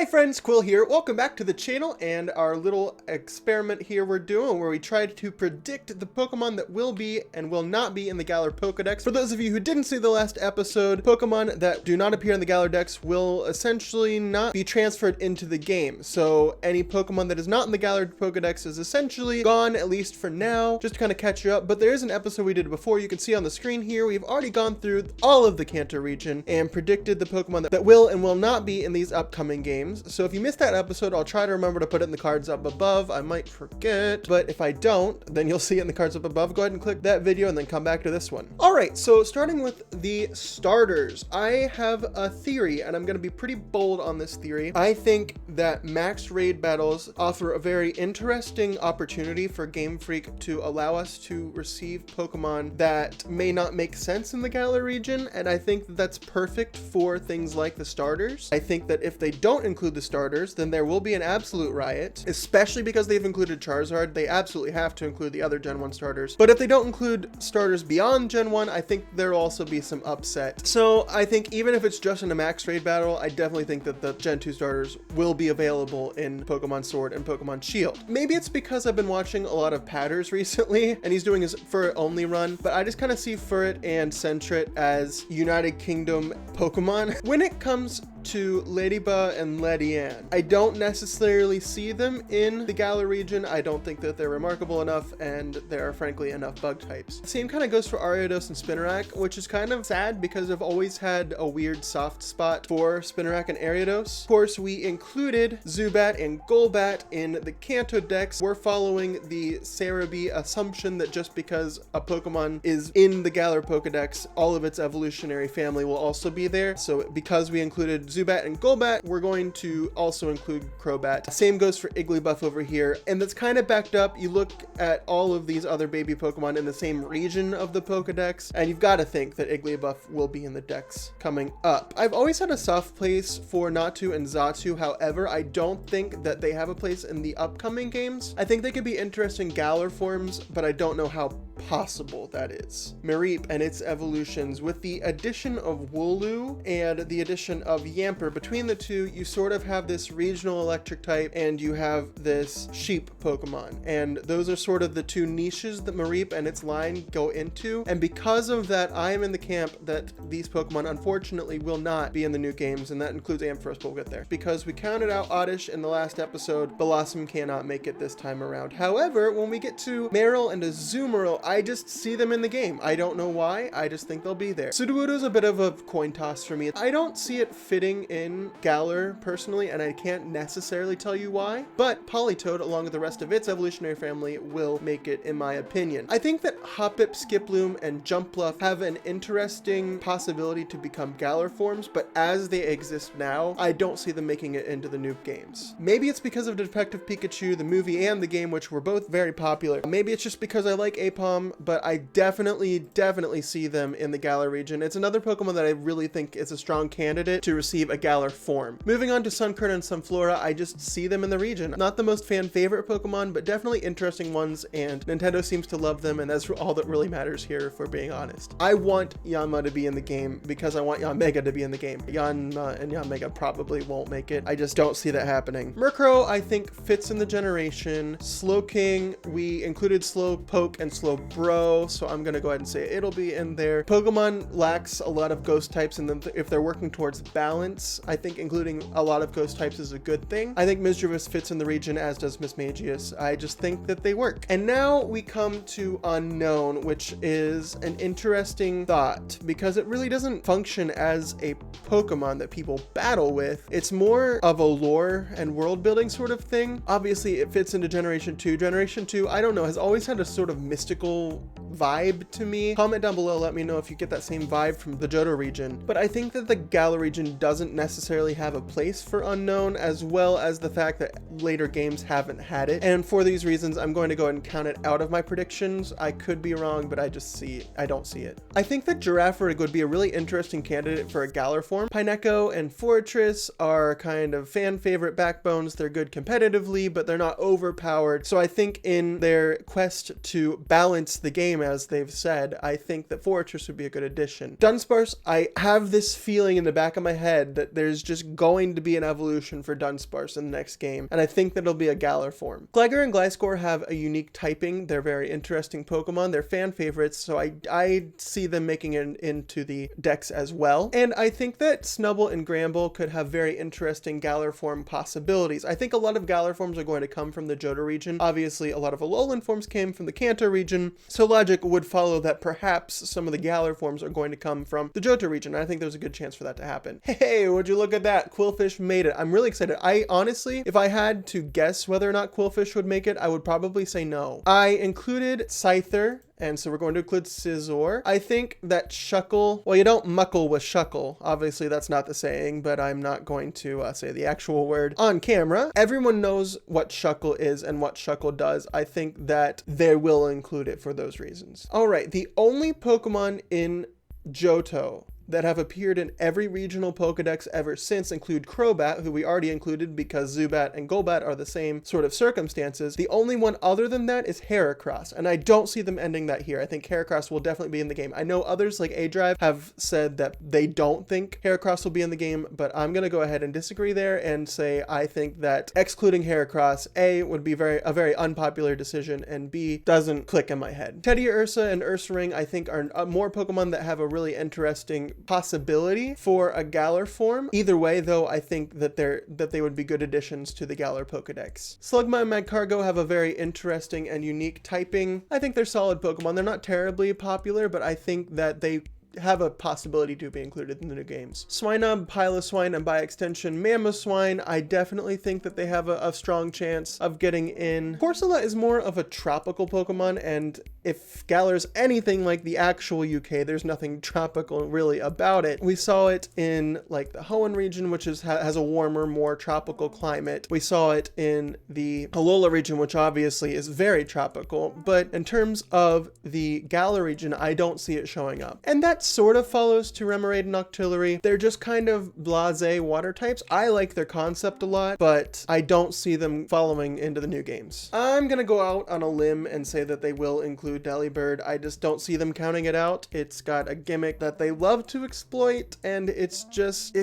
Hi friends, Quill here. Welcome back to the channel and our little experiment here we're doing where we try to predict the Pokemon that will be and will not be in the Galar Pokedex. For those of you who didn't see the last episode, Pokemon that do not appear in the Galar Dex will essentially not be transferred into the game. So any Pokemon that is not in the Galar Pokedex is essentially gone, at least for now, just to kind of catch you up. But there is an episode we did before you can see on the screen here. We've already gone through all of the Kanto region and predicted the Pokemon that will and will not be in these upcoming games. So if you missed that episode, I'll try to remember to put it in the cards up above. I might forget, but if I don't, then you'll see it in the cards up above. Go ahead and click that video and then come back to this one. All right, so starting with the starters, I have a theory and I'm going to be pretty bold on this theory. I think that max raid battles offer a very interesting opportunity for Game Freak to allow us to receive Pokemon that may not make sense in the Galar region, and I think that that's perfect for things like the starters. I think that if they don't include the starters, then there will be an absolute riot, especially because they've included Charizard. They absolutely have to include the other Gen 1 starters. But if they don't include starters beyond Gen 1, I think there'll also be some upset. So I think even if it's just in a max raid battle, I definitely think that the Gen 2 starters will be available in Pokemon Sword and Pokemon Shield. Maybe it's because I've been watching a lot of Patters recently and he's doing his Furret only run, but I just kind of see Furret and Sentret as United Kingdom Pokemon. When it comes to Ladybug and Ledian, I don't necessarily see them in the Galar region. I don't think that they're remarkable enough, and there are frankly enough bug types. Same kind of goes for Ariados and Spinarak, which is kind of sad because I've always had a weird soft spot for Spinarak and Ariados. Of course, we included Zubat and Golbat in the Kanto Dex. We're following the Cerebi assumption that just because a Pokemon is in the Galar Pokedex, all of its evolutionary family will also be there. So because we included Zubat and Golbat, we're going to also include Crobat. Same goes for Igglybuff over here, and that's kind of backed up. You look at all of these other baby Pokemon in the same region of the Pokedex, and you've got to think that Igglybuff will be in the Dex coming up. I've always had a soft place for Natu and Xatu. However, I don't think that they have a place in the upcoming games. I think they could be interesting Galar forms, but I don't know how possible that is. Mareep and its evolutions, with the addition of Wooloo and the addition of Yamper, between the two, you sort of have this regional electric type and you have this sheep Pokemon. And those are sort of the two niches that Mareep and its line go into. And because of that, I am in the camp that these Pokemon unfortunately will not be in the new games, and that includes Ampharos, but we'll get there. Because we counted out Oddish in the last episode, Blossom cannot make it this time around. However, when we get to Marill and Azumarill, I just see them in the game. I don't know why, I just think they'll be there. Sudowoodo is a bit of a coin toss for me. I don't see it fitting in Galar personally, and I can't necessarily tell you why, but Politoed, along with the rest of its evolutionary family, will make it in my opinion. I think that Hoppip, Skiploom, and Jumpluff have an interesting possibility to become Galar forms, but as they exist now, I don't see them making it into the new games. Maybe it's because of Detective Pikachu, the movie and the game, which were both very popular. Maybe it's just because I like Aipom, but I definitely see them in the Galar region. It's another Pokemon that I really think is a strong candidate to receive a Galar form. Moving on to Sunkern and Sunflora, I just see them in the region. Not the most fan favorite Pokemon, but definitely interesting ones, and Nintendo seems to love them, and that's all that really matters here, if we're being honest. I want Yanma to be in the game because I want Yanmega to be in the game. Yanma and Yanmega probably won't make it. I just don't see that happening. Murkrow, I think, fits in the generation. Slowking, we included Slowpoke and Slowbro, so I'm gonna go ahead and say it'll be in there. Pokemon lacks a lot of ghost types, and if they're working towards balance, I think including a lot of ghost types is a good thing. I think Misdreavus fits in the region, as does Mismagius. I just think that they work. And now we come to Unknown, which is an interesting thought because it really doesn't function as a Pokemon that people battle with. It's more of a lore and world building sort of thing. Obviously, it fits into Generation 2. Generation 2, I don't know, has always had a sort of mystical vibe to me. Comment down below, let me know if you get that same vibe from the Johto region. But I think that the Galar region doesn't necessarily have a place for Unknown, as well as the fact that later games haven't had it. And for these reasons, I'm going to go ahead and count it out of my predictions. I could be wrong, but I don't see it. I think that Girafarig would be a really interesting candidate for a Galar form. Pineco and Fortress are kind of fan favorite backbones. They're good competitively, but they're not overpowered. So I think in their quest to balance the game game, as they've said, I think that Fortress would be a good addition. Dunsparce, I have this feeling in the back of my head that there's just going to be an evolution for Dunsparce in the next game, and I think that it'll be a Galar form. Gligar and Gliscor have a unique typing. They're very interesting Pokemon. They're fan favorites, so I see them making it into the Dex as well. And I think that Snubbull and Gramble could have very interesting Galar form possibilities. I think a lot of Galar forms are going to come from the Johto region. Obviously, a lot of Alolan forms came from the Kanto region, so logic would follow that perhaps some of the Galar forms are going to come from the Johto region. I think there's a good chance for that to happen. Hey, would you look at that? Qwilfish made it. I'm really excited. I honestly, if I had to guess whether or not Qwilfish would make it, I would probably say no. I included Scyther, and so we're going to include Scizor. I think that Shuckle, well, you don't muckle with Shuckle. Obviously, that's not the saying, but I'm not going to say the actual word on camera. Everyone knows what Shuckle is and what Shuckle does. I think that they will include it for those reasons. All right, the only Pokemon in Johto that have appeared in every regional Pokedex ever since include Crobat, who we already included because Zubat and Golbat are the same sort of circumstances. The only one other than that is Heracross, and I don't see them ending that here. I think Heracross will definitely be in the game. I know others like A-Drive have said that they don't think Heracross will be in the game, but I'm going to go ahead and disagree there and say I think that excluding Heracross, A, would be a very unpopular decision, and B, doesn't click in my head. Teddiursa and Ursaring, I think, are more Pokemon that have a really interesting possibility for a Galar form. Either way, though, I think that they would be good additions to the Galar Pokedex. Slugma and Magcargo have a very interesting and unique typing. I think they're solid Pokemon. They're not terribly popular, but I think that they have a possibility to be included in the new games. Swinub, Piloswine, and by extension Mamoswine, I definitely think that they have a strong chance of getting in. Corsola is more of a tropical Pokemon, and if Galar's anything like the actual UK, there's nothing tropical really about it. We saw it in like the Hoenn region, which has a warmer, more tropical climate. We saw it in the Alola region, which obviously is very tropical, but in terms of the Galar region, I don't see it showing up. And that sort of follows to Remoraid and Octillery. They're just kind of blasé water types. I like their concept a lot, but I don't see them following into the new games. I'm gonna go out on a limb and say that they will include Delibird. I just don't see them counting it out. It's got a gimmick that they love to exploit, and it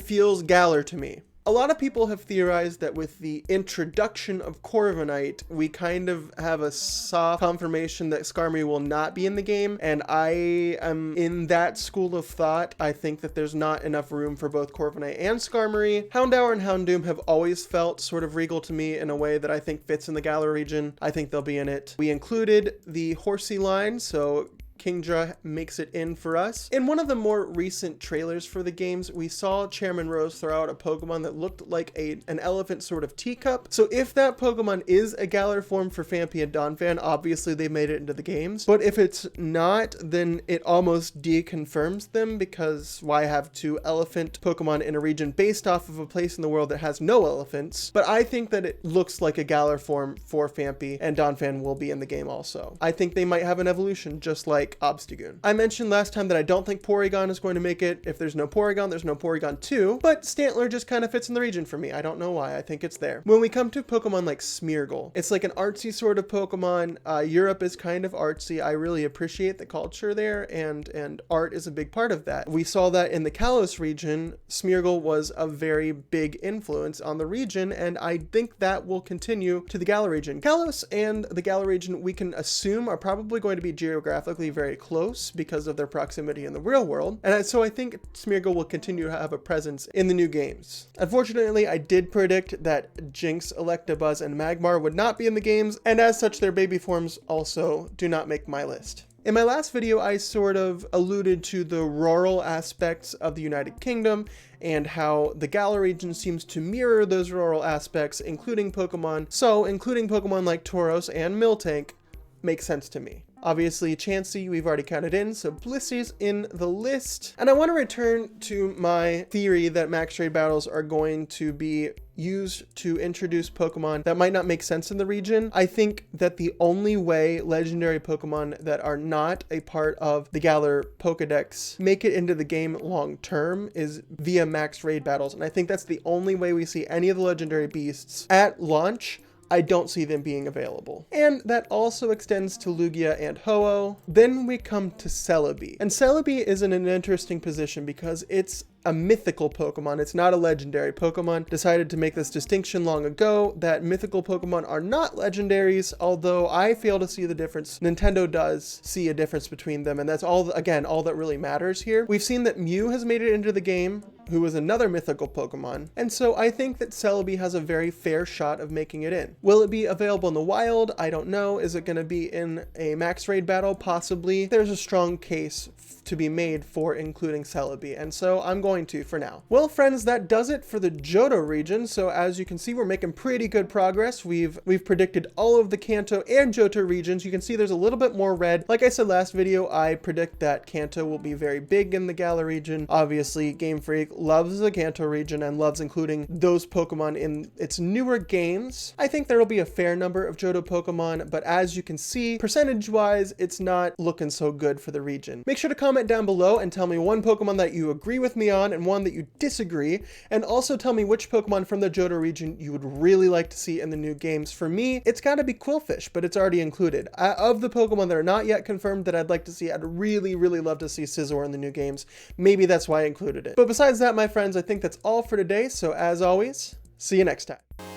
feels Galar to me. A lot of people have theorized that with the introduction of Corviknight, we kind of have a soft confirmation that Skarmory will not be in the game, and I am in that school of thought. I think that there's not enough room for both Corviknight and Skarmory. Houndour and Houndoom have always felt sort of regal to me in a way that I think fits in the Galar region. I think they'll be in it. We included the Horsey line, so Kingdra makes it in for us. In one of the more recent trailers for the games, we saw Chairman Rose throw out a Pokemon that looked like an elephant sort of teacup. So if that Pokemon is a Galar form for Phanpy and Donphan, obviously they made it into the games. But if it's not, then it almost deconfirms them, because why have two elephant Pokemon in a region based off of a place in the world that has no elephants? But I think that it looks like a Galar form for Phanpy, and Donphan will be in the game also. I think they might have an evolution just like Obstagoon. I mentioned last time that I don't think Porygon is going to make it. If there's no Porygon, there's no Porygon 2, but Stantler just kind of fits in the region for me. I don't know why. I think it's there. When we come to Pokemon like Smeargle, it's like an artsy sort of Pokemon. Europe is kind of artsy. I really appreciate the culture there, and art is a big part of that. We saw that in the Kalos region. Smeargle was a very big influence on the region, and I think that will continue to the Galar region. Kalos and the Galar region, we can assume, are probably going to be geographically very close because of their proximity in the real world, and so I think Smeargle will continue to have a presence in the new games. Unfortunately, I did predict that Jynx, Electabuzz, and Magmar would not be in the games, and as such their baby forms also do not make my list. In my last video, I sort of alluded to the rural aspects of the United Kingdom and how the Galar region seems to mirror those rural aspects, including Pokemon. So including Pokemon like Tauros and Miltank makes sense to me. Obviously, Chansey we've already counted in, so Blissey's in the list. And I want to return to my theory that max raid battles are going to be used to introduce Pokemon that might not make sense in the region. I think that the only way legendary Pokemon that are not a part of the Galar Pokedex make it into the game long term is via max raid battles. And I think that's the only way we see any of the legendary beasts at launch I don't see them being available. And that also extends to Lugia and Ho-Oh. Then we come to Celebi. And Celebi is in an interesting position because it's a mythical Pokemon. It's not a legendary Pokemon. Decided to make this distinction long ago that mythical Pokemon are not legendaries, although I fail to see the difference. Nintendo does see a difference between them, and that's all, again, all that really matters here. We've seen that Mew has made it into the game, who is another mythical Pokemon, and so I think that Celebi has a very fair shot of making it in. Will it be available in the wild? I don't know. Is it going to be in a max raid battle? Possibly. There's a strong case to be made for including Celebi, and so I'm going to for now. Well, friends, that does it for the Johto region. So as you can see, we're making pretty good progress. We've predicted all of the Kanto and Johto regions. You can see there's a little bit more red. Like I said last video, I predict that Kanto will be very big in the Galar region. Obviously, Game Freak loves the Kanto region and loves including those Pokemon in its newer games. I think there will be a fair number of Johto Pokemon, but as you can see, percentage-wise, it's not looking so good for the region. Make sure to comment down below and tell me one Pokemon that you agree with me on and one that you disagree, and also tell me which Pokemon from the Johto region you would really like to see in the new games. For me, it's got to be Qwilfish, but it's already included. Of the Pokemon that are not yet confirmed that I'd like to see, I'd really love to see Scizor in the new games. Maybe that's why I included it. But besides that, my friends, I think that's all for today, so as always, see you next time.